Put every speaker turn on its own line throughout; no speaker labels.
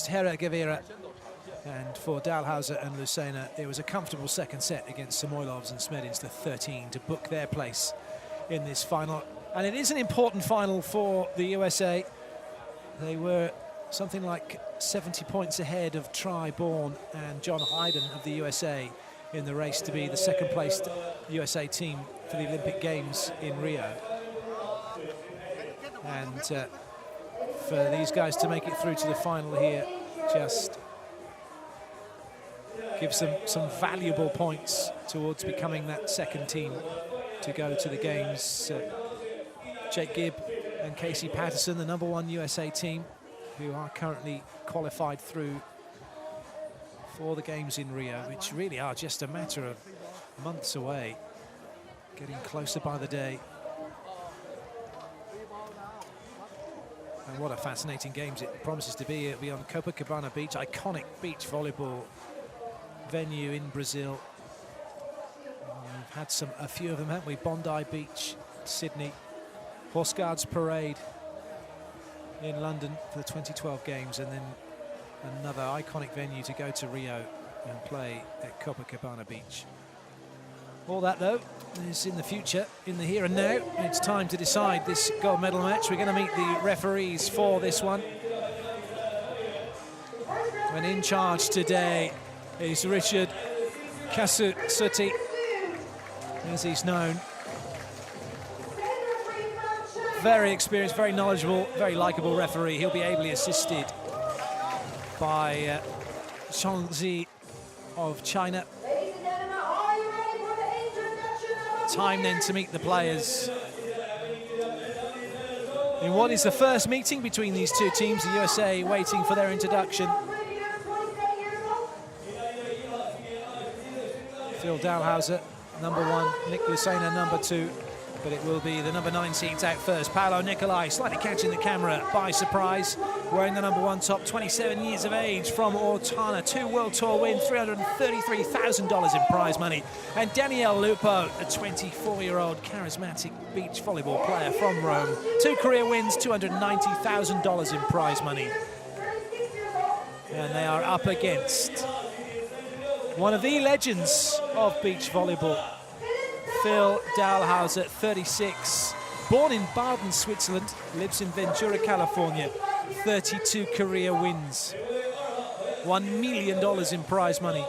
Herrera. And for Dahlhauser and Lucena, it was a comfortable second set against Samoilovs and Smedins, the 13, to book their place in this final. And it is an important final for the USA. They were something like 70 points ahead of Tri Bourne and John Hayden of the USA in the race to be the second-placed USA team for the Olympic Games in Rio. And for these guys to make it through to the final here just gives them some valuable points towards becoming that second team to go to the Games. Jake Gibb and Casey Patterson, the #1 USA team, who are currently qualified through for the Games in Rio, which really are just a matter of months away, getting closer by the day. And what a fascinating Games it promises to be. It'll be on Copacabana Beach, iconic beach volleyball venue in Brazil. We've had a few of them, haven't we? Bondi Beach, Sydney, Horse Guards Parade in London for the 2012 Games, and then another iconic venue to go to Rio and play at Copacabana Beach. All that, though, is in the future. In the here and now, it's time to decide this gold medal match. We're going to meet the referees for this one. And in charge today is Richard Cerutti, as he's known. Very experienced, very knowledgeable, very likable referee. He'll be ably assisted by Zhongzi of China. Time then to meet the players in what is the first meeting between these two teams, the USA waiting for their introduction. Phil Dahlhauser, #1, Nick Lucena, #2, but it will be the #9 seeds out first. Paolo Nicolai slightly catching the camera by surprise, wearing the #1 top, 27 years of age, from Ortona, 2 World Tour wins, $333,000 in prize money. And Daniel Lupo, a 24-year-old charismatic beach volleyball player from Rome, 2 career wins, $290,000 in prize money. And they are up against one of the legends of beach volleyball, Phil Dahlhauser, 36, born in Baden, Switzerland, lives in Ventura, California, 32 career wins, $1 million in prize money.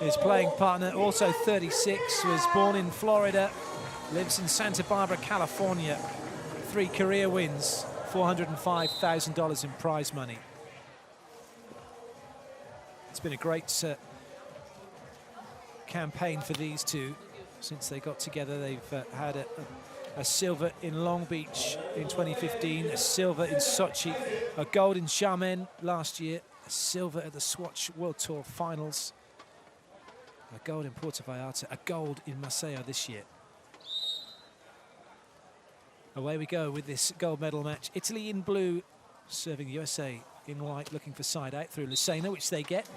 His playing partner, also 36, was born in Florida, lives in Santa Barbara, California, 3 career wins, $405,000 in prize money. It's been a great campaign for these two since they got together. They've had a silver in Long Beach in 2015, a silver in Sochi, a gold in Xiamen last year, a silver at the Swatch World Tour finals, a gold in Puerto Vallarta, a gold in Maceo this year. Away we go with this gold medal match. Italy in blue, serving the USA in white, looking for side out through Lucena, which they get.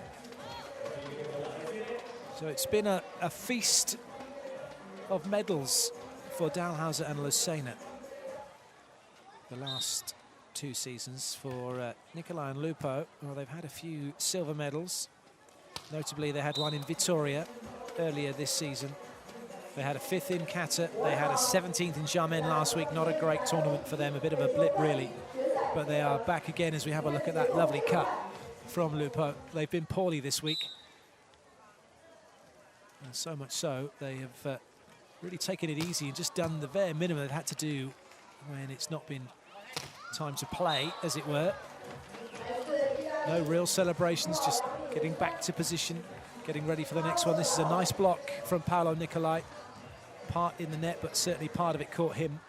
So it's been a feast of medals for Dahlhauser and Lucena the last 2 seasons. For Nicolai and Lupo, well, they've had a few silver medals. Notably, they had one in Vitoria earlier this season. They had a 5th in Qatar. They had a 17th in Xiamen last week. Not a great tournament for them, a bit of a blip, really. But they are back again as we have a look at that lovely cut from Lupo. They've been poorly this week. And so much so, they have really taken it easy and just done the bare minimum they've had to do when it's not been time to play, as it were. No real celebrations, just getting back to position, getting ready for the next one. This is a nice block from Paolo Nicolai. Part in the net, but certainly part of it caught him.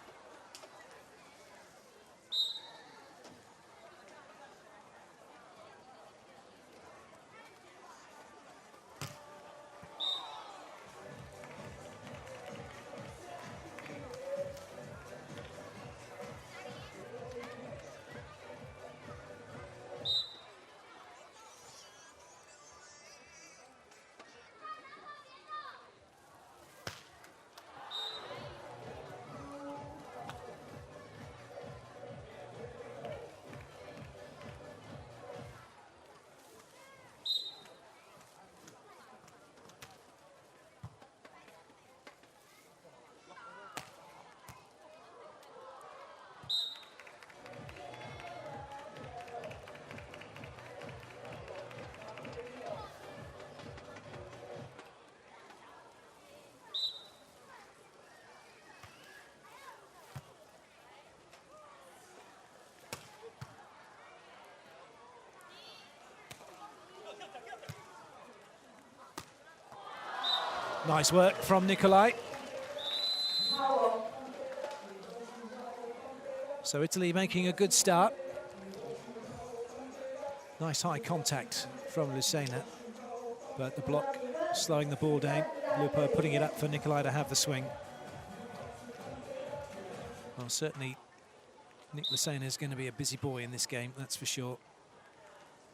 Nice work from Nicolai. So Italy making a good start. Nice high contact from Lucena, but the block slowing the ball down. Lupo putting it up for Nicolai to have the swing. Well, certainly Nick Lucena is going to be a busy boy in this game, that's for sure.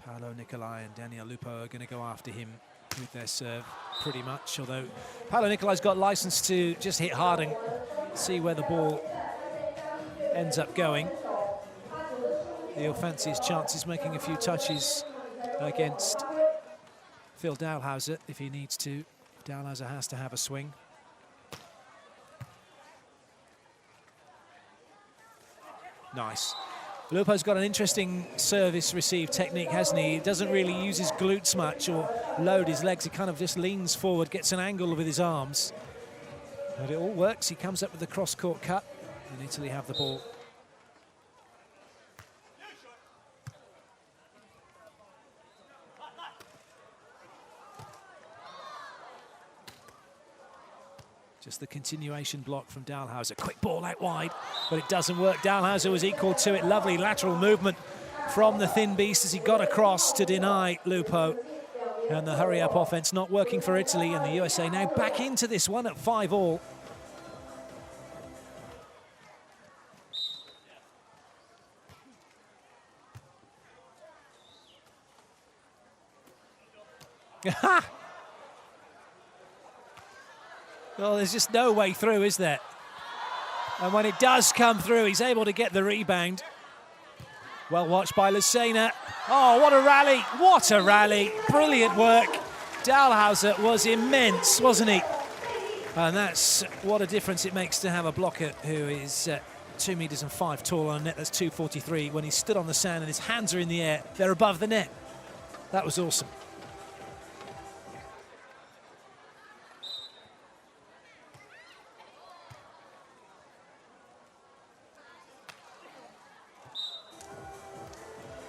Paolo Nicolai and Daniel Lupo are going to go after him with their serve pretty much, although Paolo Nicolai's got license to just hit hard and see where the ball ends up going. He'll fancy his chances making a few touches against Phil Dalhausser if he needs to. Dalhausser has to have a swing. Nice. Lupo's got an interesting service receive technique, hasn't he? He doesn't really use his glutes much or load his legs. He kind of just leans forward, gets an angle with his arms. But it all works. He comes up with the cross-court cut, and Italy have the ball. Just the continuation block from Dalhausser. Quick ball out wide, but it doesn't work. Dalhausser was equal to it. Lovely lateral movement from the thin beast as he got across to deny Lupo. And the hurry-up offense not working for Italy, and the USA now back into this one at 5-all. Well, there's just no way through, is there? And when it does come through, he's able to get the rebound. Well watched by Lucena. Oh, what a rally. What a rally. Brilliant work. Dalhausser was immense, wasn't he? And that's what a difference it makes to have a blocker who is 2 meters and 5 tall on a net that's 243. When he stood on the sand and his hands are in the air, they're above the net. That was awesome.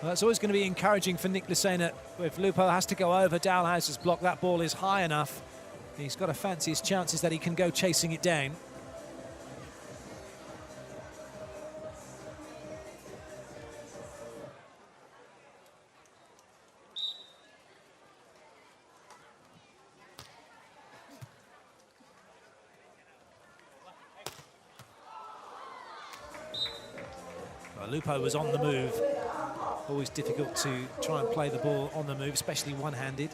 Well, that's always going to be encouraging for Nick Lucena. If Lupo has to go over Dalhausser's block, that ball is high enough. He's got to fancy his chances that he can go chasing it down. Well, Lupo was on the move. Always difficult to try and play the ball on the move, especially one-handed.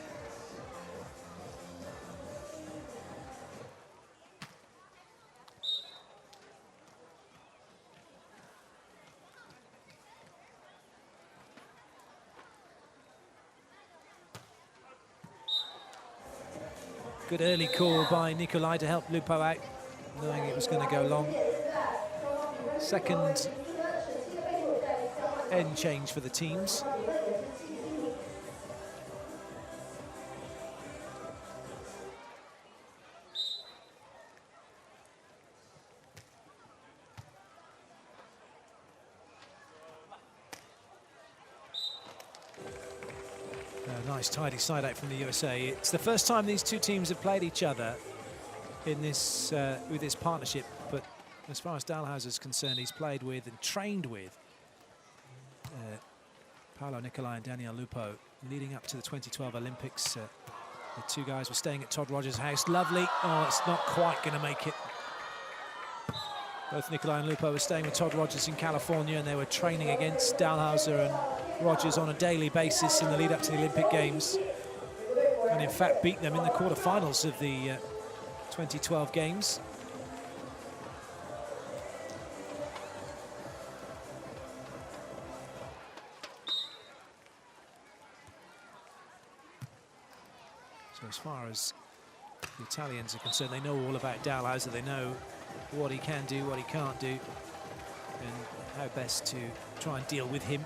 Good early call by Nicolai to help Lupo out, knowing it was going to go long. Second end change for the teams. A nice tidy side out from the USA. It's the first time these two teams have played each other in this with this partnership, but as far as Dalhausser is concerned, he's played with and trained with Paolo Nicolai and Daniel Lupo leading up to the 2012 Olympics. The two guys were staying at Todd Rogers' house. Lovely. Oh, it's not quite going to make it. Both Nicolai and Lupo were staying with Todd Rogers in California, and they were training against Dalhausser and Rogers on a daily basis in the lead up to the Olympic Games. And in fact beat them in the quarterfinals of the 2012 Games. So as far as the Italians are concerned, they know all about Dalhausser. They know what he can do, what he can't do, and how best to try and deal with him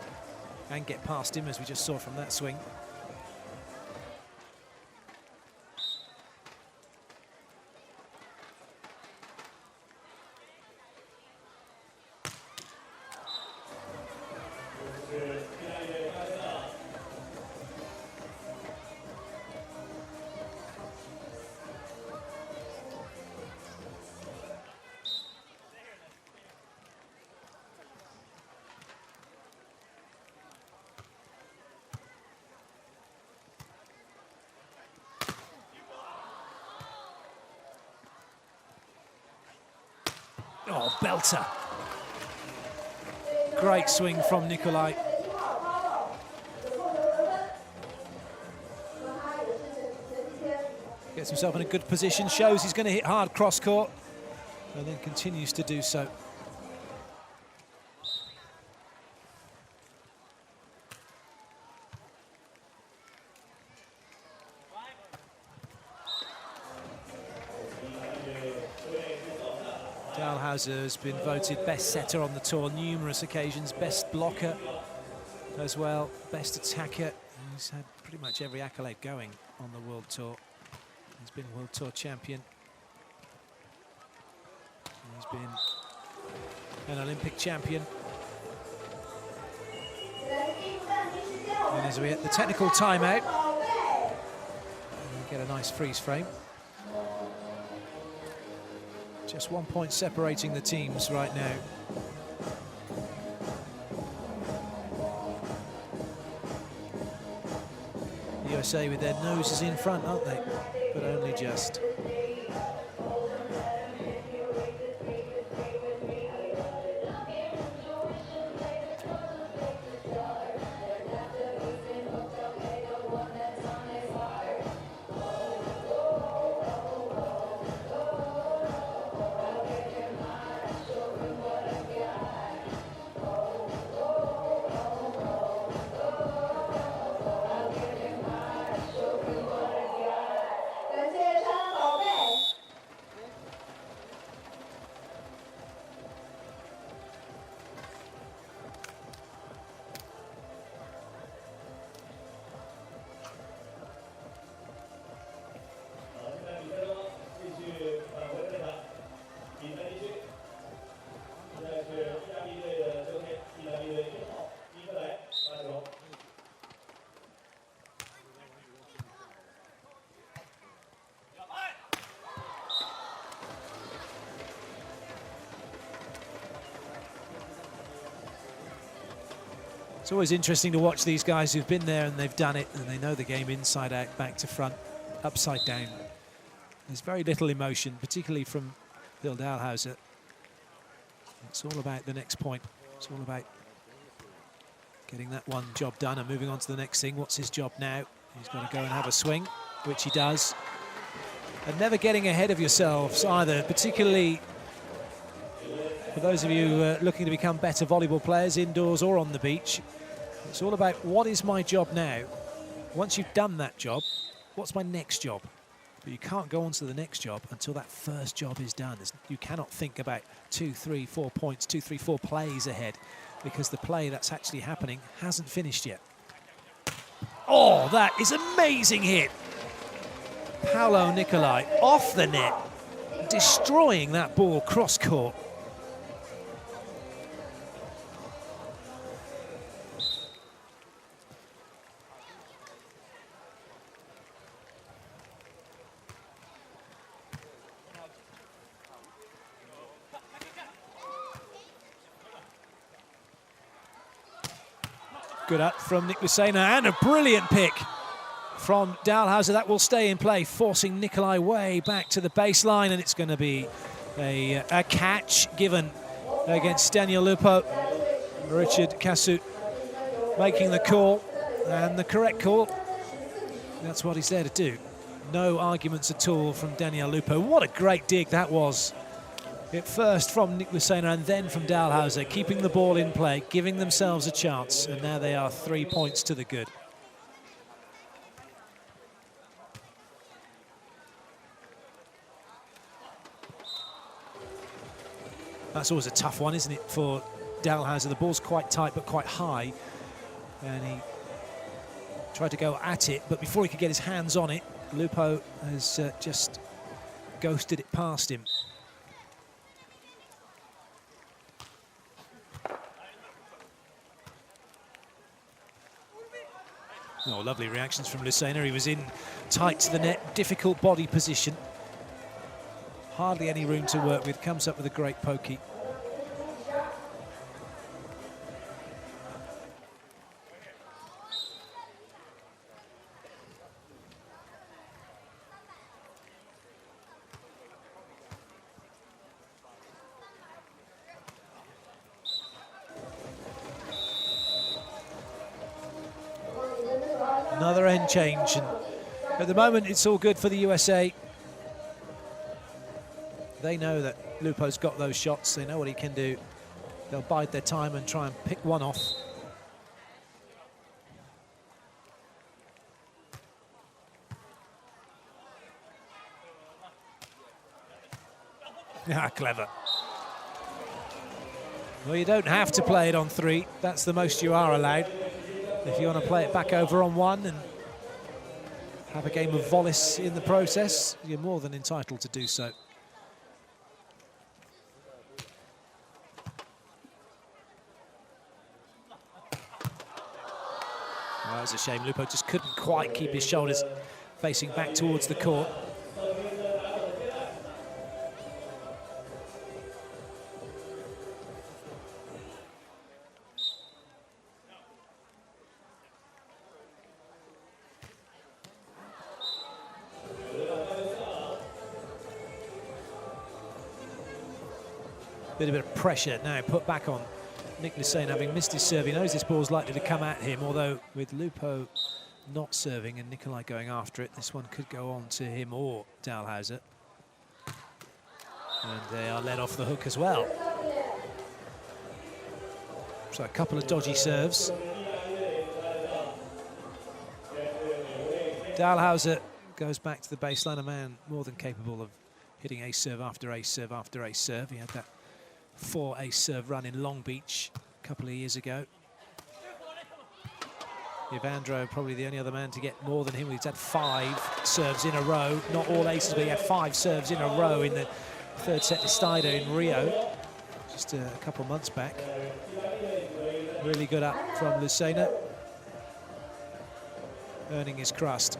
and get past him, as we just saw from that swing. Oh, belter. Great swing from Nicolai. Gets himself in a good position, shows he's going to hit hard cross court, and then continues to do so. Dalhausser has been voted best setter on the tour numerous occasions, best blocker as well, best attacker. He's had pretty much every accolade going on the World Tour. He's been World Tour champion. He's been an Olympic champion. And as we hit the technical timeout, we get a nice freeze frame. Just 1 point separating the teams right now. The USA with their noses in front, aren't they? But only just. It's always interesting to watch these guys who've been there and they've done it and they know the game inside out, back to front, upside down. There's very little emotion, particularly from Phil Dalhausser. It's all about the next point. It's all about getting that one job done and moving on to the next thing. What's his job now? He's got to go and have a swing, which he does. And never getting ahead of yourselves either, particularly for those of you looking to become better volleyball players indoors or on the beach. It's all about what is my job now. Once you've done that job, what's my next job? But you can't go on to the next job until that first job is done. You cannot think about 2, 3, 4 points, 2, 3, 4 plays ahead, because the play that's actually happening hasn't finished yet. Oh, that is an amazing hit. Paolo Nicolai off the net, destroying that ball cross court. Good up from Nick Lucena, and a brilliant pick from Dalhausser. That will stay in play, forcing Nicolai way back to the baseline, and it's going to be a catch given against Daniel Lupo. Richard Casut making the call, and the correct call. That's what he's there to do. No arguments at all from Daniel Lupo. What a great dig that was. At first from Nick Lucena and then from Dalhausser, keeping the ball in play, giving themselves a chance, and now they are 3 points to the good. That's always a tough one, isn't it, for Dalhausser? The ball's quite tight but quite high, and he tried to go at it, but before he could get his hands on it, Lupo has just ghosted it past him. Oh, lovely reactions from Lucena. He was in tight to the net, difficult body position. Hardly any room to work with, comes up with a great pokey. Another end change. And at the moment, it's all good for the USA. They know that Lupo's got those shots. They know what he can do. They'll bide their time and try and pick one off. Yeah, clever. Well, you don't have to play it on 3. That's the most you are allowed. If you want to play it back over on 1 and have a game of volleys in the process, you're more than entitled to do so. Well, that's a shame. Lupo just couldn't quite keep his shoulders facing back towards the court. Bit of pressure now put back on Nick Lucena, having missed his serve. He knows this ball's likely to come at him, although with Lupo not serving and Nicolai going after it, this one could go on to him or Dalhausser. And they are let off the hook as well. So a couple of dodgy serves. Dalhausser goes back to the baseline, a man more than capable of hitting ace serve after ace serve after ace serve. He had that 4 ace serve run in Long Beach a couple of years ago. Evandro probably the only other man to get more than him. He's had 5 serves in a row, not all aces, but he had 5 serves in a row in the 3rd set to Steider in Rio just a couple of months back. Really good up from Lucena, earning his crust.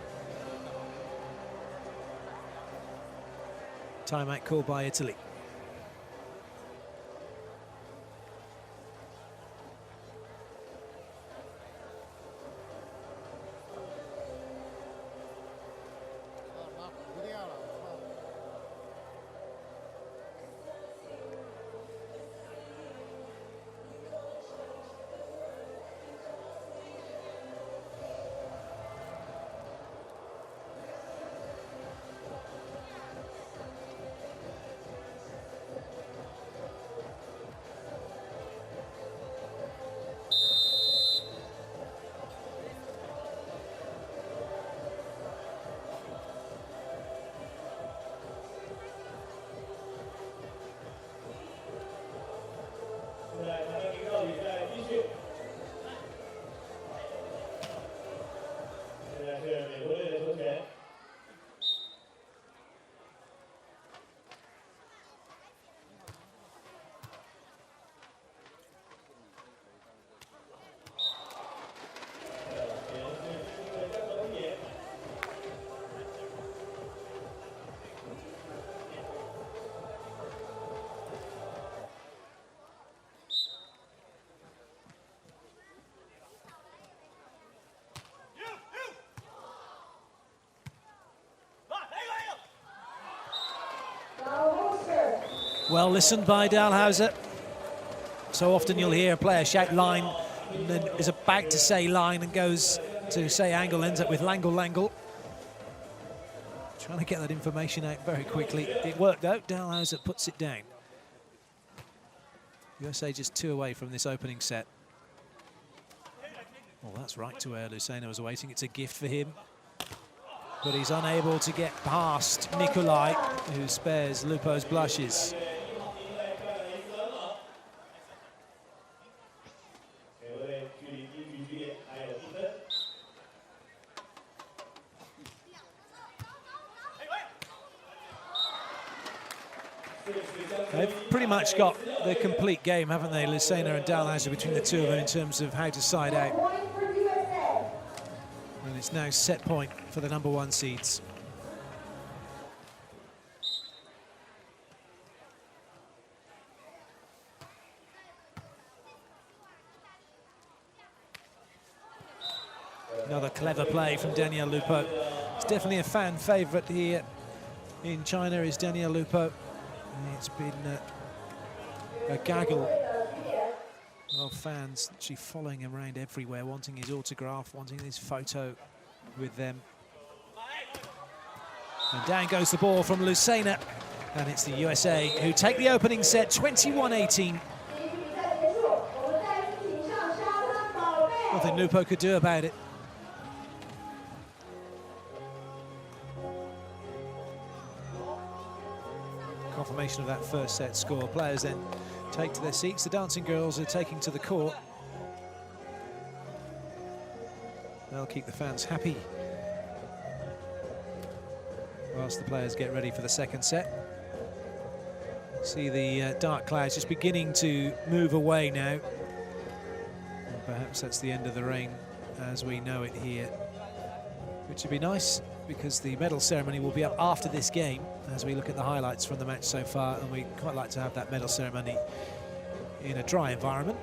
Timeout called by Italy. Well listened by Dalhausser. So often you'll hear a player shout line and then is about to say line and goes to say angle, ends up with langle, langle. Trying to get that information out very quickly. It worked out. Dalhausser puts it down. USA just 2 away from this opening set. Well, that's right to where Lucena was waiting. It's a gift for him. But he's unable to get past Nicolai, who spares Lupo's blushes. They've pretty much got the complete game, haven't they, Lucena and Dalhausser, between the two of them in terms of how to side out. And it's now set point for the #1 seeds. Another clever play from Daniel Lupo. It's definitely a fan favourite here in China, is Daniel Lupo. And it's been a gaggle of fans actually following him around everywhere, wanting his autograph, wanting his photo. with them. And down goes the ball from Lucena, and it's the USA who take the opening set 21-18. Nothing Lupo could do about it. Confirmation of that first set score. Players then take to their seats. The dancing girls are taking to the court. They'll keep the fans happy whilst the players get ready for the second set. See the dark clouds just beginning to move away now. And perhaps that's the end of the rain as we know it here, which would be nice because the medal ceremony will be up after this game as we look at the highlights from the match so far, and we'd quite like to have that medal ceremony in a dry environment.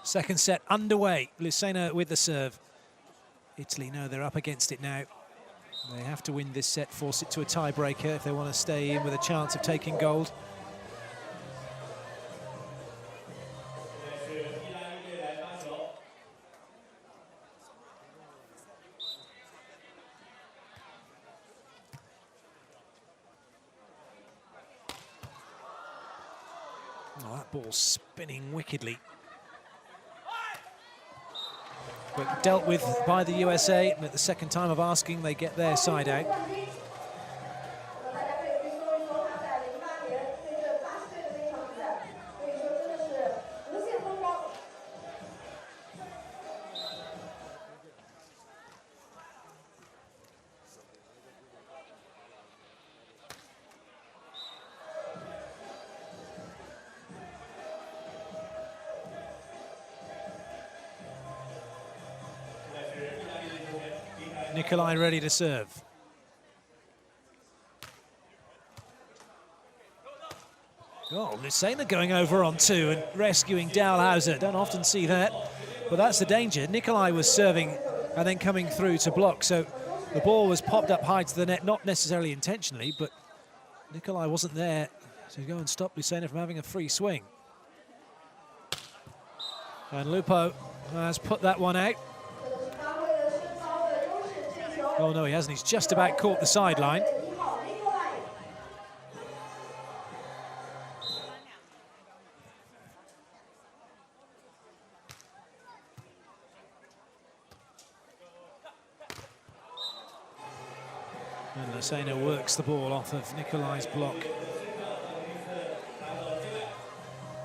Second set underway. Lucena with the serve. Italy know they're up against it now. They have to win this set, force it to a tiebreaker if they want to stay in with a chance of taking gold. Oh, that ball's spinning wickedly. But dealt with by the USA, and at the second time of asking, they get their side out. Nicolai ready to serve. Oh, Lucena going over on two and rescuing Dahlhauser. Don't often see that, but that's the danger. Nicolai was serving and then coming through to block, so the ball was popped up high to the net, not necessarily intentionally, but Nicolai wasn't there to go and stop Lucena from having a free swing. And Lupo has put that one out. Oh no, he hasn't. He's just about caught the sideline. And Lucena works the ball off of Nicolai's block.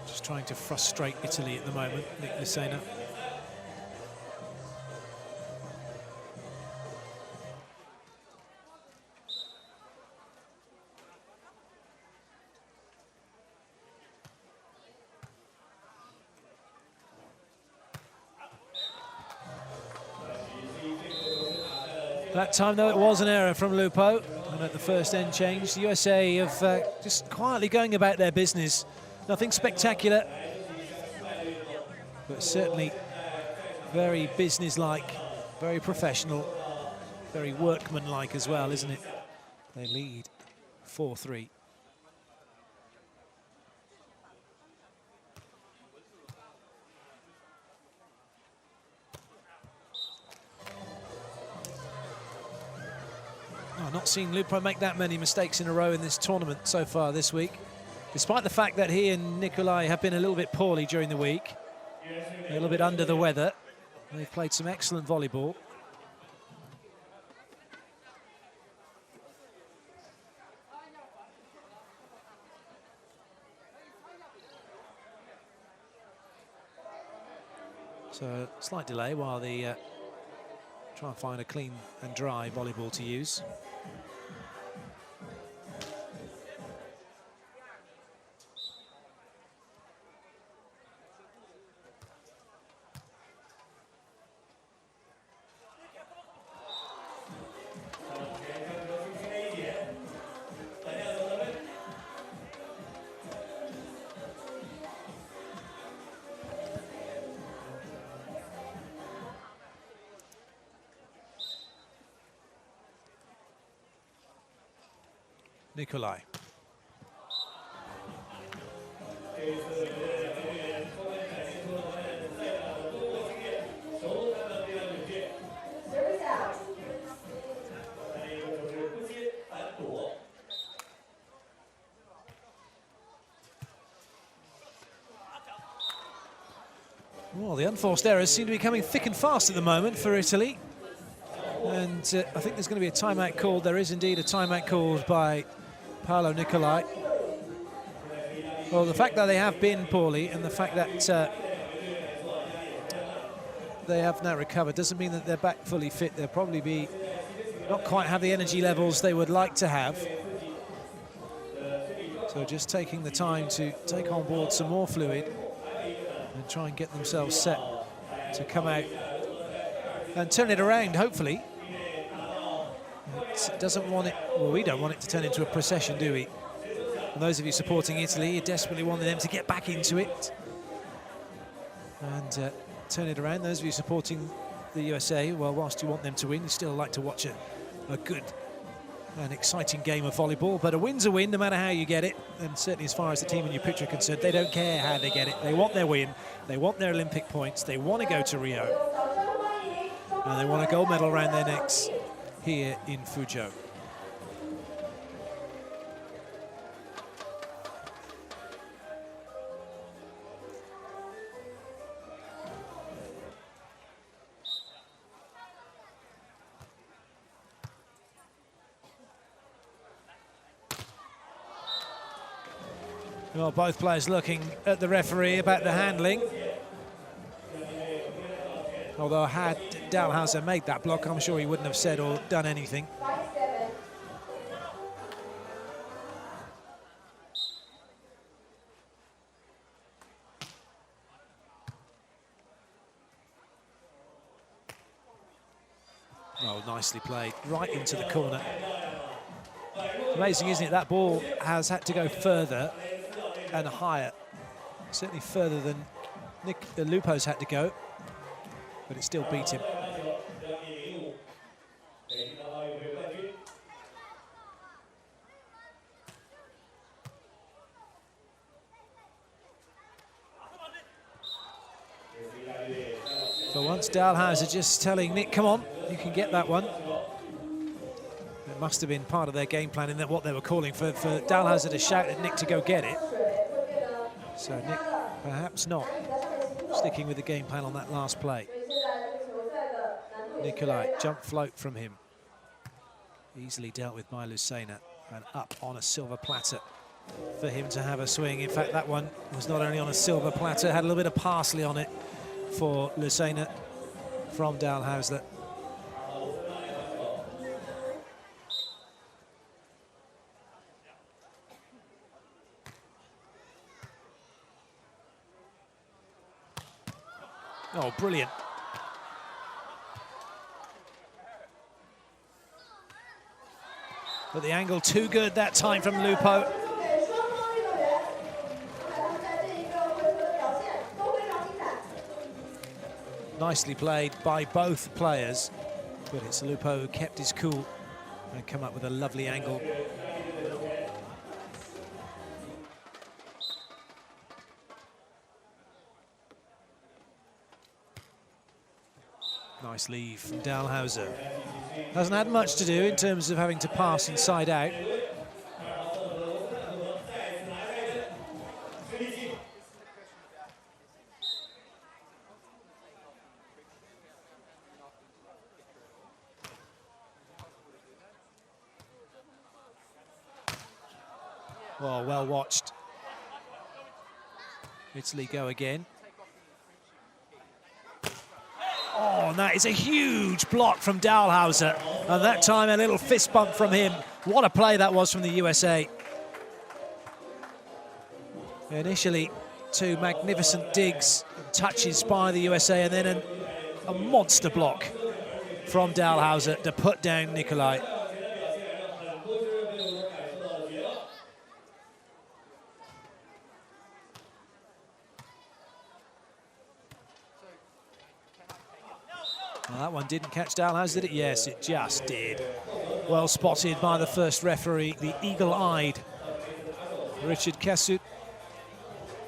Just trying to frustrate Italy at the moment, Nick Lucena. That time, though, it was an error from Lupo, and at the first end change, the USA have just quietly going about their business. Nothing spectacular, but certainly very business-like, very professional, very workman-like as well, isn't it? They lead 4-3. Not seen Lupo make that many mistakes in a row in this tournament so far this week, despite the fact that he and Nicolai have been a little bit poorly during the week, a little bit under the weather. They've played some excellent volleyball. So a slight delay while the Try and find a clean and dry volleyball to use. Nikolai. Well, the unforced errors seem to be coming thick and fast at the moment for Italy. And I think there's going to be a timeout called. There is indeed a timeout called by Paolo Nicolai. Well, the fact that they have been poorly and the fact that they have now recovered doesn't mean that they're back fully fit. They'll probably be not quite have the energy levels they would like to have. So just taking the time to take on board some more fluid and try and get themselves set to come out and turn it around, hopefully. It doesn't want it, well, we don't want it to turn into a procession, do we? And those of you supporting Italy, you desperately want them to get back into it and turn it around. Those of you supporting the USA, well, whilst you want them to win, you still like to watch a good and exciting game of volleyball. But a win's a win, no matter how you get it. And certainly as far as the team in your picture are concerned, they don't care how they get it. They want their win, they want their Olympic points, they want to go to Rio, and they want a gold medal around their necks here in Fuzhou. Well, both players looking at the referee about the handling. Although had Dalhausser made that block, I'm sure he wouldn't have said or done anything. Oh, nicely played, right into the corner. Amazing, isn't it? That ball has had to go further and higher. Certainly further than Lupo's had to go, but it still beat him. For once, Dalhausser just telling Nick, come on, you can get that one. It must have been part of their game plan in that what they were calling for Dalhausser to shout at Nick to go get it. So Nick, perhaps not sticking with the game plan on that last play. Nicolai, jump float from him. Easily dealt with by Lucena, and up on a silver platter for him to have a swing. In fact, that one was not only on a silver platter, had a little bit of parsley on it for Lucena from Dalhausser. Oh, brilliant. But the angle too good that time from Lupo. Nicely played by both players, but it's Lupo who kept his cool and come up with a lovely angle. Nice leave from Dalhausser. Hasn't had much to do in terms of having to pass inside out. Oh, well watched. Italy go again. Oh, and that is a huge block from Dahlhauser. And that time a little fist bump from him. What a play that was from the USA. Initially, two magnificent digs, touches by the USA, and then a monster block from Dahlhauser to put down Nicolai. Well, that one didn't catch Dahlhauser, did it? Yes, it just did. Well spotted by the first referee, the eagle-eyed Richard Casut.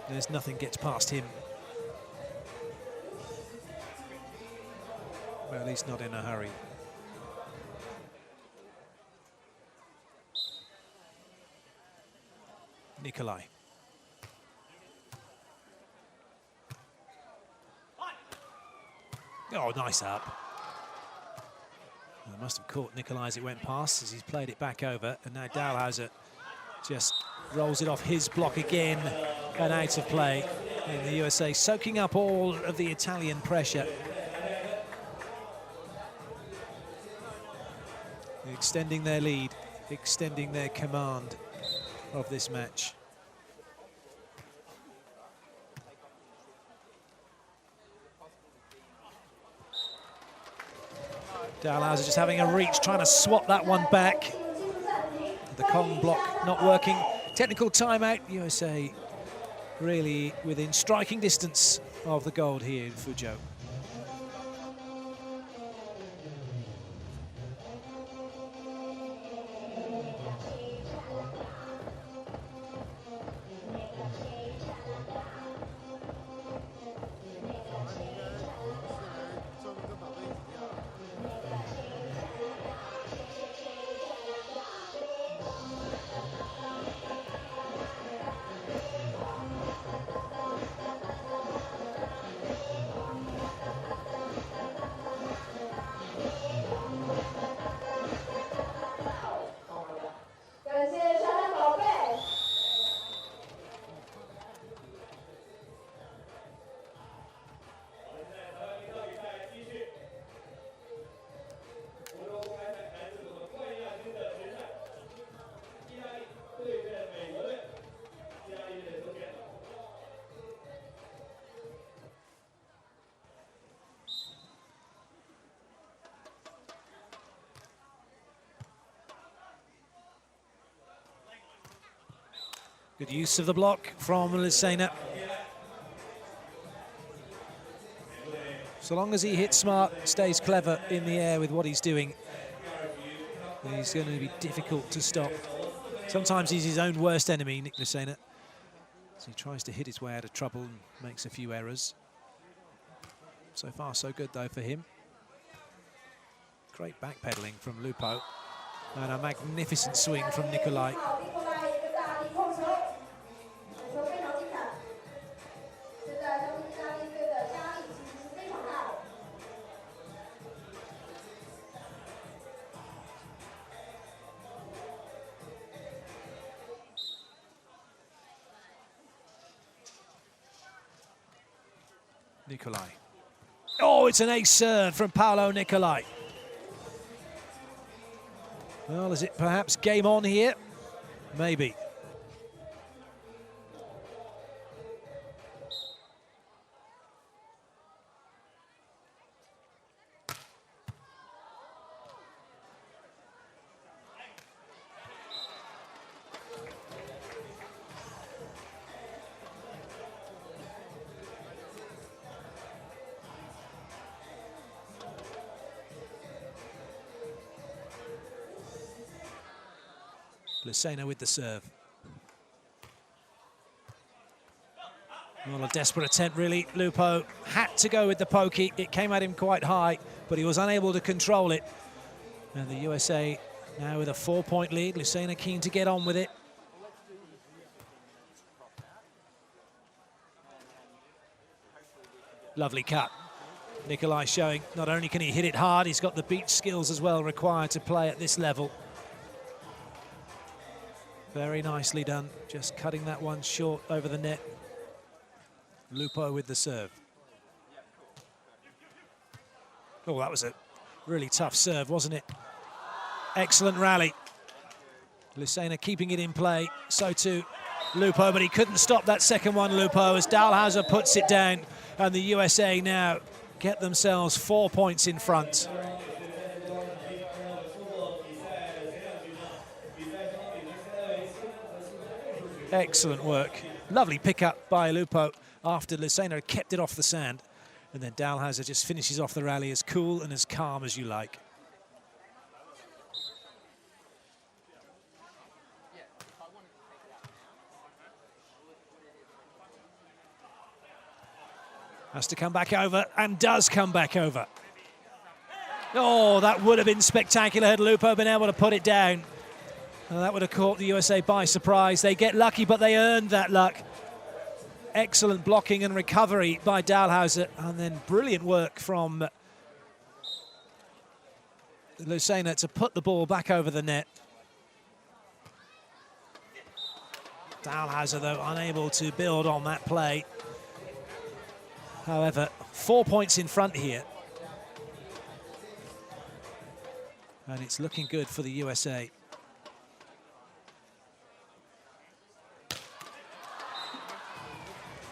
There's nothing gets past him. Well, at least not in a hurry. Nicolai. Oh, nice up. Well, must have caught Nicolai as it went past, as he's played it back over, and now Dahlhauser just rolls it off his block again and out of play. And the USA soaking up all of the Italian pressure. Extending their lead, extending their command of this match. Dahlhauser just having a reach, trying to swap that one back. The Kong block not working. Technical timeout. USA really within striking distance of the gold here in Fuzhou. Good use of the block from Lucena. So long as he hits smart, stays clever in the air with what he's doing, he's going to be difficult to stop. Sometimes he's his own worst enemy, Nick Lucena. So he tries to hit his way out of trouble and makes a few errors. So far, so good, though, for him. Great backpedaling from Lupo. And a magnificent swing from Nicolai. Nicolai. Oh, it's an ace serve from Paolo Nicolai. Well, is it perhaps game on here? Maybe. Lucena with the serve. Well, a desperate attempt, really. Lupo had to go with the pokey. It came at him quite high, but he was unable to control it. And the USA now with a 4-point lead. Lucena keen to get on with it. Lovely cut. Nicolai showing not only can he hit it hard, he's got the beach skills as well required to play at this level. Very nicely done, just cutting that one short over the net. Lupo with the serve. Oh, that was a really tough serve, wasn't it? Excellent rally. Lucena keeping it in play, so too Lupo, but he couldn't stop that second one, Lupo, as Dahlhauser puts it down, and the USA now get themselves 4 points in front. Excellent work. Lovely pickup by Lupo after Lucena kept it off the sand. And then Dahlhauser just finishes off the rally as cool and as calm as you like. Has to come back over, and does come back over. Oh, that would have been spectacular had Lupo been able to put it down. And that would have caught the USA by surprise. They get lucky, but they earned that luck. Excellent blocking and recovery by Dahlhauser, and then brilliant work from Lucena to put the ball back over the net. Dahlhauser, though, unable to build on that play. However, 4 points in front here. And it's looking good for the USA.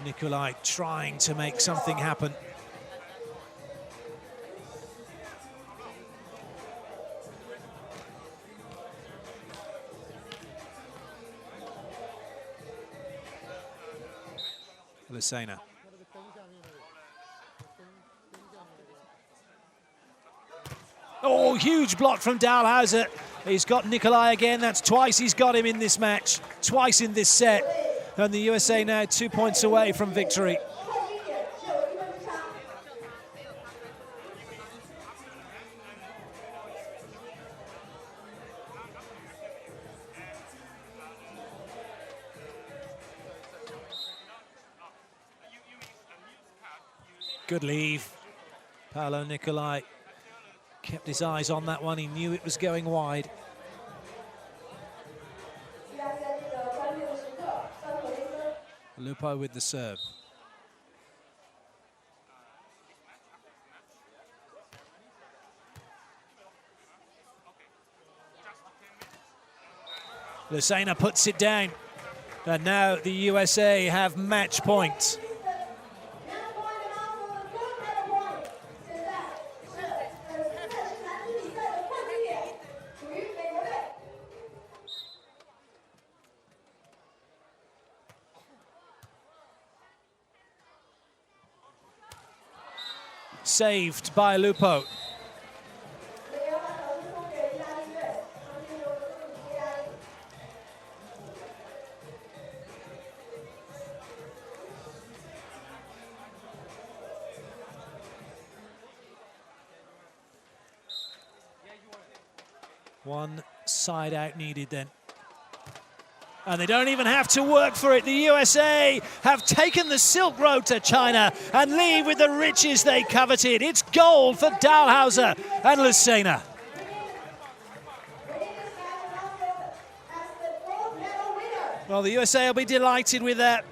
Nicolai trying to make something happen. Lucena. Oh, huge block from Dahlhauser. He's got Nicolai again. That's twice he's got him in this match, twice in this set. And the USA now 2 points away from victory. Good leave. Paolo Nicolai kept his eyes on that one. He knew it was going wide. Lupo with the serve. Lucena puts it down. And now the USA have match point. Saved by Lupo. One side out needed then. And they don't even have to work for it. The USA have taken the Silk Road to China and leave with the riches they coveted. It's gold for Dahlhauser and Lucena. Well, the USA will be delighted with that.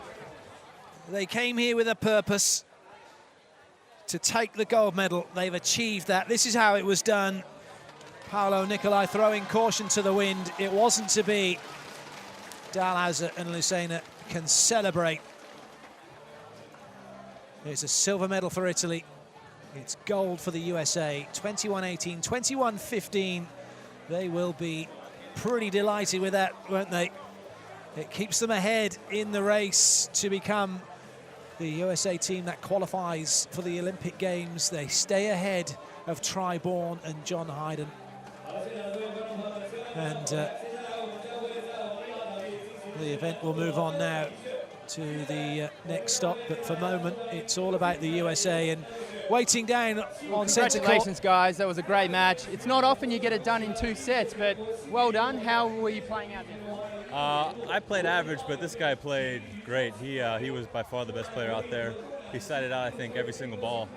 They came here with a purpose to take the gold medal. They've achieved that. This is how it was done. Paolo Nicolai throwing caution to the wind. It wasn't to be. Dahlhauser and Lucena can celebrate. It's a silver medal for Italy. It's gold for the USA. 21-18, 21-15. They will be pretty delighted with that, won't they? It keeps them ahead in the race to become the USA team that qualifies for the Olympic Games. They stay ahead of Tri-Bourne and John Hayden. And the event will move on now to the next stop, but for the moment it's all about the USA. And waiting down on centre court.
Congratulations, guys. That was a great match. It's not often you get it done in 2 sets, but well done. How were you playing out there?
I played average, but this guy played great. He was by far the best player out there. He sided out, I think, every single ball,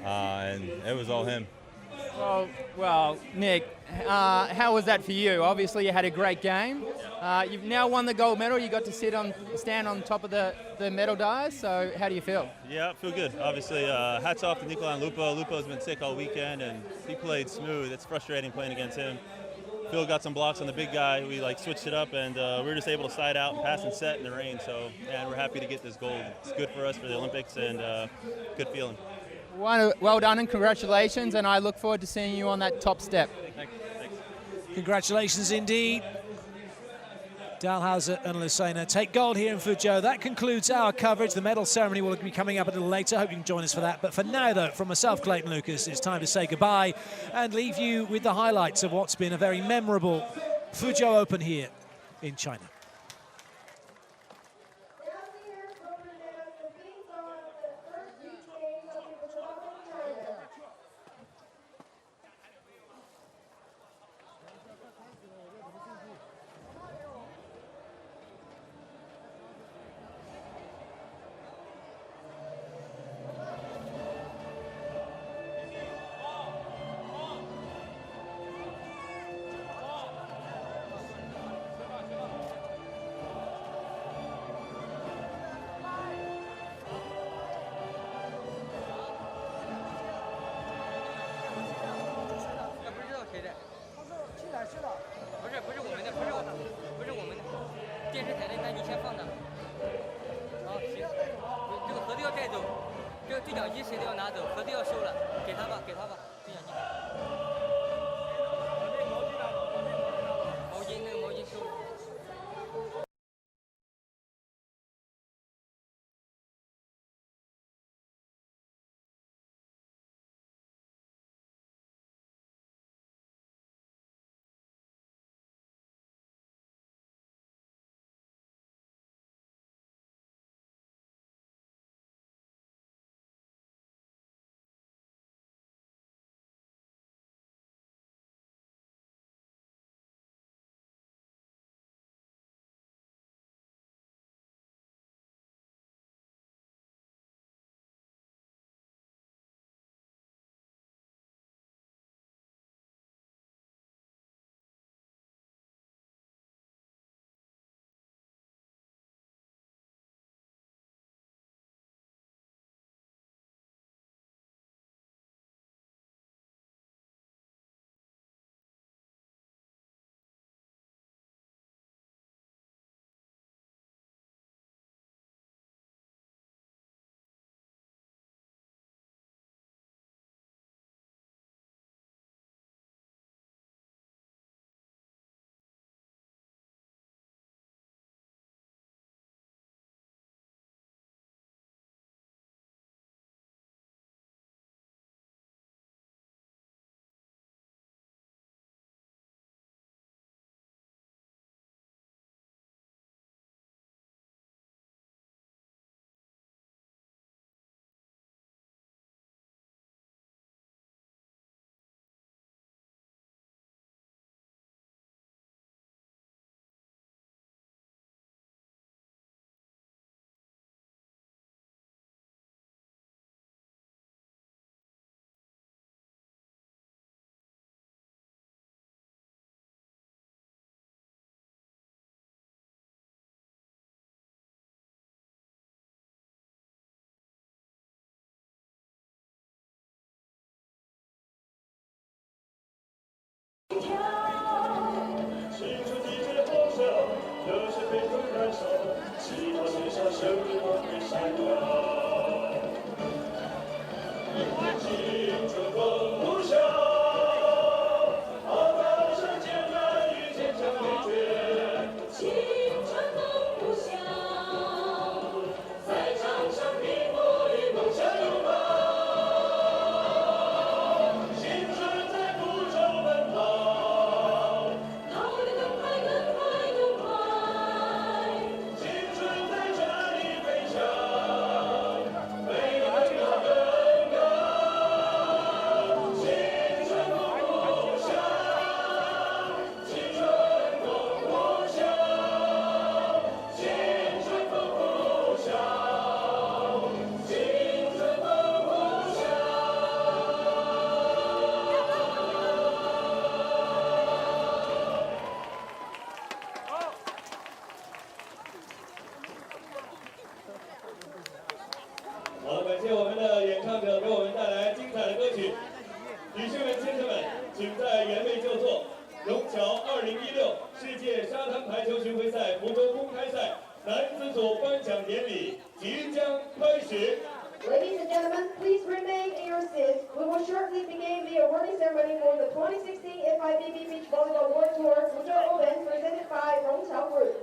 and it was all him.
Well, Nick, how was that for you? Obviously, you had a great game. You've now won the gold medal. You got to stand on top of the medal dais. So, how do you feel?
Yeah, I feel good. Obviously, hats off to Nicola and Lupo. Lupo's been sick all weekend, and he played smooth. It's frustrating playing against him. Phil got some blocks on the big guy. We switched it up, and we were just able to slide out and pass and set in the rain. So, and we're happy to get this gold. It's good for us for the Olympics, and good feeling.
Well done and congratulations, and I look forward to seeing you on that top step.
Thanks.
Congratulations indeed. Dalhausser and Lucena take gold here in Fuzhou. That concludes our coverage. The medal ceremony will be coming up a little later. Hope you can join us for that. But for now, though, from myself, Clayton Lucas, it's time to say goodbye and leave you with the highlights of what's been a very memorable Fuzhou Open here in China.
女士们、先生们，请在原位就座。龙桥2016世界沙滩排球巡回赛福州公开赛男子组颁奖典礼即将开始。
Ladies and gentlemen, please remain in your seats. We will shortly begin the awarding ceremony for the 2016 FIVB Beach Volleyball World Tour Fuzhou Open presented by Rongqiao Group.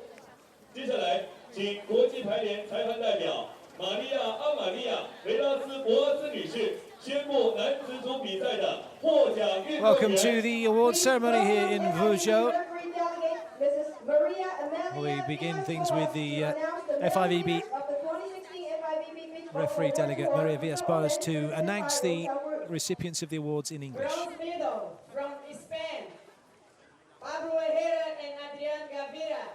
接下来，请国际排联裁判代表玛利亚·阿玛利亚·维拉斯博阿斯女士宣布男子组比赛的获奖运动员。
Welcome to the award ceremony here in Fuzhou. We begin things with the FIVB referee delegate Maria Villas-Boas to announce the recipients of the awards in English.
Bronze medal from Spain, Pablo Herrera and Adrian Gavira.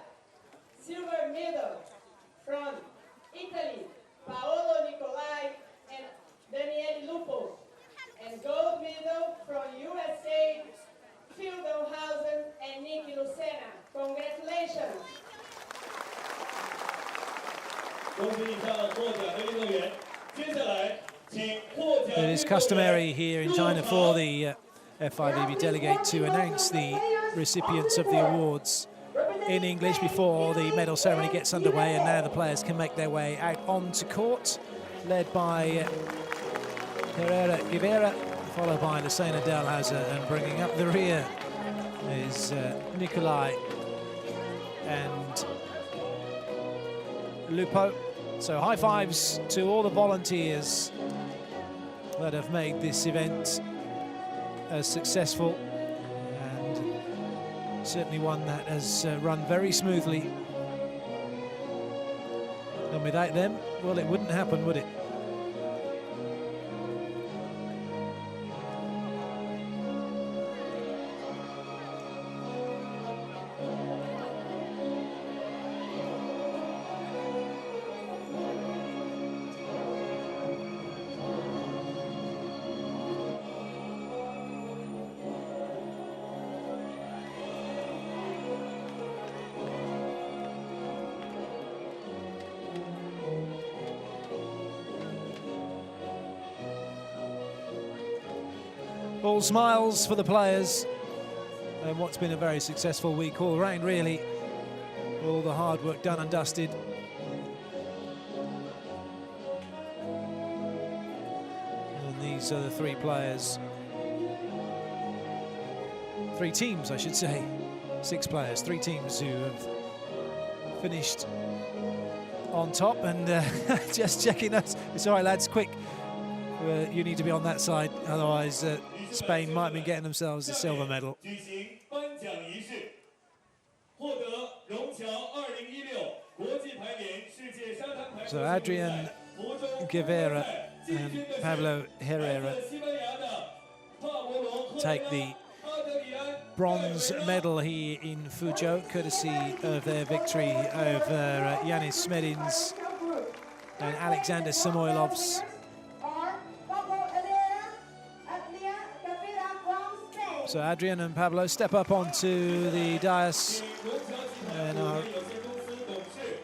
Silver medal from Italy, Paolo Nicolai and Daniele Lupo. And gold medal from USA, Phil Donhausen and Nicky Lucena. Congratulations.
恭喜以上获奖的运动员。接下来，请获奖。
It is customary here in China for the FIVB delegate to announce the recipients of the awards in English before the medal ceremony gets underway, and now the players can make their way out onto court, led by Herrera Guevara, followed by Lucena Delhauser, and bringing up the rear is Nicolai and Lupo. So high fives to all the volunteers that have made this event as successful, and certainly one that has run very smoothly. And without them, well, it wouldn't happen, would it? All smiles for the players, and what's been a very successful week all round, really. All the hard work done and dusted. And these are the three players. Three teams, I should say. 6 players, 3 teams who have finished on top, and just checking us. It's all right, lads, quick. You need to be on that side, otherwise Spain might be getting themselves a silver medal. So Adrian Guevara and Pablo Herrera take the bronze medal here in Fuzhou, courtesy of their victory over Yanis Smedins and Alexander Samoilovs. So Adrian and Pablo step up onto the dais and are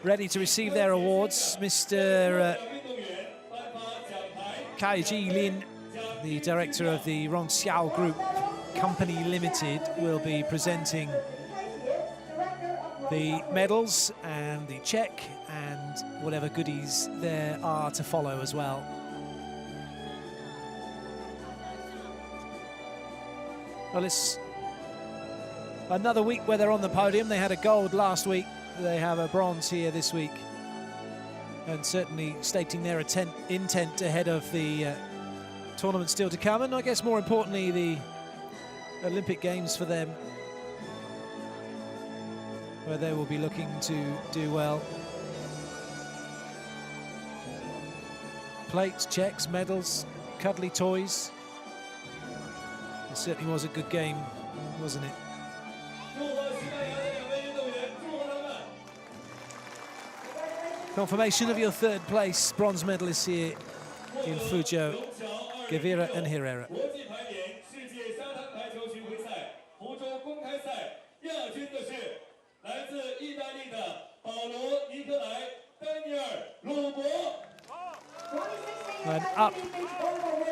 ready to receive their awards. Mr. Kai Ji Lin, the director of the Rongqiao Group Company Limited, will be presenting the medals and the check and whatever goodies there are to follow as well. Well, it's another week where they're on the podium. They had a gold last week. They have a bronze here this week. And certainly stating their intent ahead of the tournament still to come. And I guess more importantly, the Olympic Games for them, where they will be looking to do well. Plates, checks, medals, cuddly toys. It certainly was a good game, wasn't it? Confirmation of your 3rd place bronze medalists here in Fuzhou, Guevara and Herrera. And up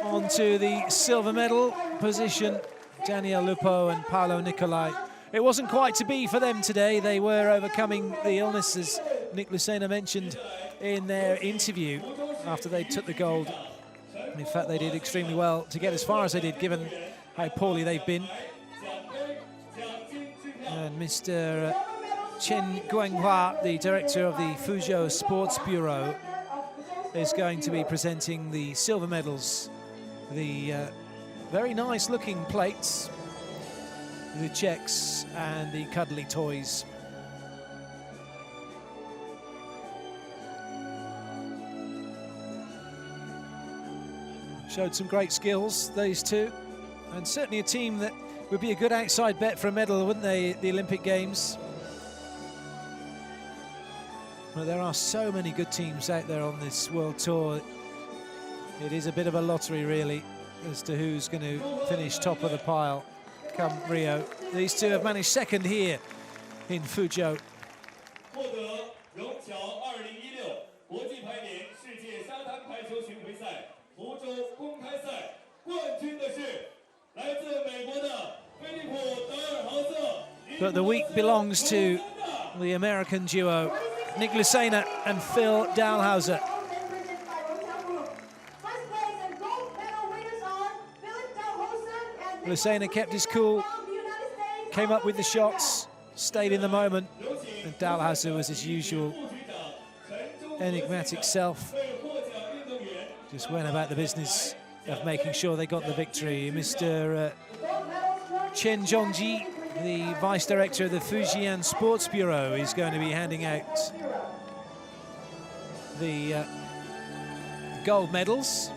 onto the silver medal position, Daniel Lupo and Paolo Nicolai. It wasn't quite to be for them today. They were overcoming the illness, as Nick Lucena mentioned in their interview after they took the gold. In fact, they did extremely well to get as far as they did, given how poorly they've been. And Mr. Chen Guanghua, the director of the Fuzhou Sports Bureau, is going to be presenting the silver medals, the very nice looking plates, the checks and the cuddly toys. Showed some great skills, these two, and certainly a team that would be a good outside bet for a medal, wouldn't they, at the Olympic Games? Well, there are so many good teams out there on this World Tour. It is a bit of a lottery, really, as to who's going to finish top of the pile come Rio. These two have managed second here in Fuzhou. But the week belongs to the American duo, Nick Lucena and Phil Dalhausser. Lucena kept his cool, came up with the shots, stayed in the moment, and Dalhausser was his usual enigmatic self. Just went about the business of making sure they got the victory. Mr. Chen Zhongji, the Vice Director of the Fujian Sports Bureau, is going to be handing out the gold medals.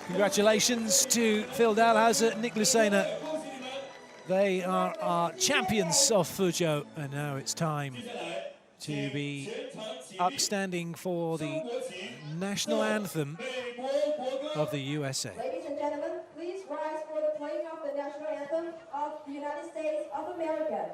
Congratulations to Phil Dalhausser and Nick Lucena. They are our champions of Fuzhou, and now it's time to be upstanding for the national anthem of the USA.
Ladies and gentlemen, please rise for the playing of the national anthem of the United States of America.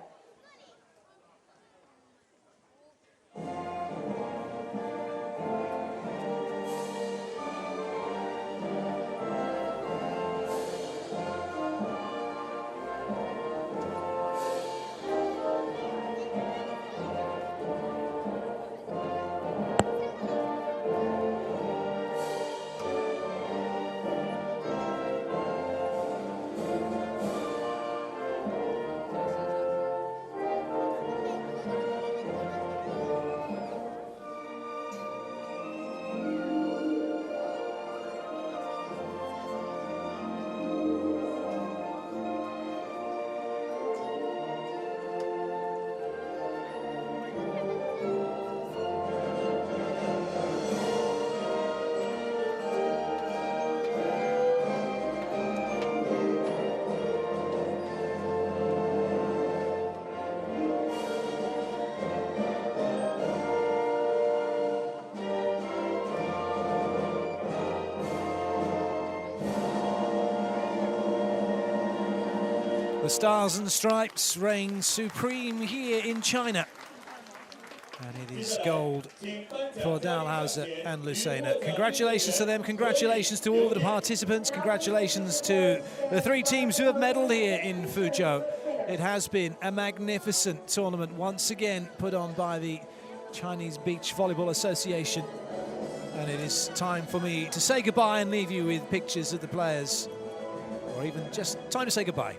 The Stars and Stripes reign supreme here in China. And it is gold for Dalhausser and Lucena. Congratulations to them, congratulations to all the participants, congratulations to the three teams who have medalled here in Fuzhou. It has been a magnificent tournament, once again put on by the Chinese Beach Volleyball Association. And it is time for me to say goodbye and leave you with pictures of the players, or even just time to say goodbye.